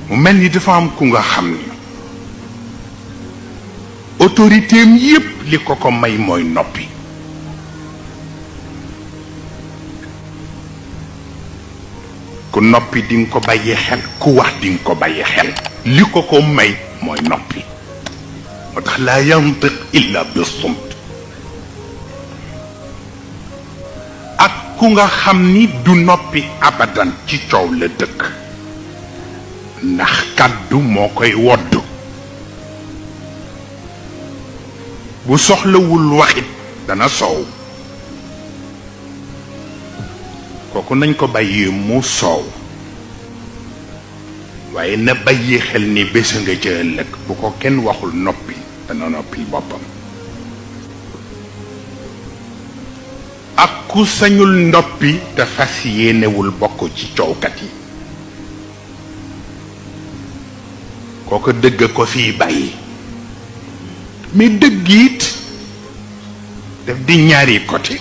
mu mel ni dafa am ku nga xam ni autorité am yépp li ko ko may mooy noppi. ku noppi di nga ko bàyyi xel ku wax di nga ko bàyyi xel li ko ko may mooy noppi. moo tax laa yantiq illa bi sumt. ak ku nga xam ni du noppi abadan ci coow la dëkk ndax kàddu moo koy wodd. bu soxlawul waxit dana soow. kooku nañ ko bàyyee mu soow waaye na bàyyi xel ni bés nga ca ëllëg bu ko kenn waxul noppi dana noppil boppam. ak ku sañul noppi te fas yéenewul bokk ci coowkat yi kooku dëgg ko fii bàyyi. mais dëgg it daf di ñaari côté.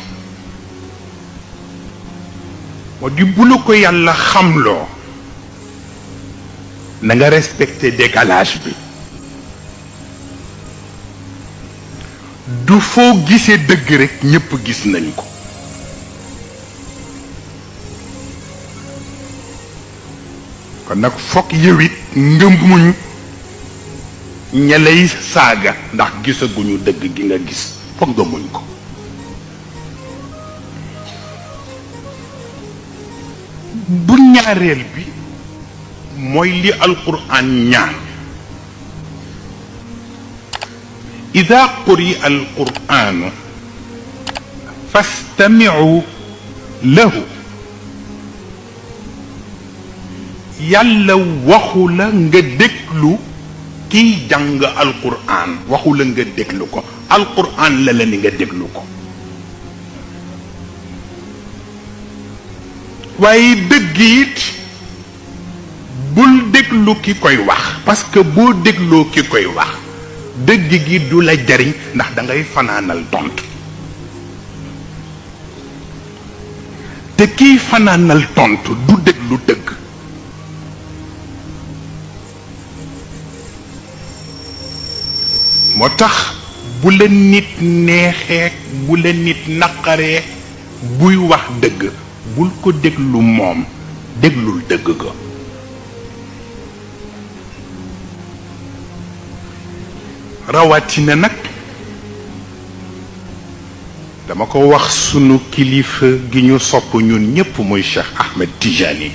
moo di bu la ko yàlla xamloo na nga respecté décalage bi. du foo gisee dëgg rekk ñépp gis nañ ko. kon nag fokk yow it nga muñ ña lay saaga ndax gisaguñu dëgg gi nga gis fokk nga muñ ko. bu ñaareel bi mooy li alquran ñaan ida quri alquranu fastamiu lahu. yàlla waxu la nga déglu kiy jàng alquran waxu la nga déglu ko alquran la la ni nga déglu ko. waaye dëgg it bul déglu ki koy wax parce que boo dégloo ki koy wax dëgg gi du la jariñ ndax da ngay fanaanal tontu te kiy fanaanal tontu du déglu dëgg. moo tax bu la nit neexee bu la nit naqaree buy wax dëgg bul ko déglu moom déglul dëgg ga. rawatina nag dama ko wax sunu kilifa gi ñu sopp ñun ñépp muy Cheikh Ahmed Tijani.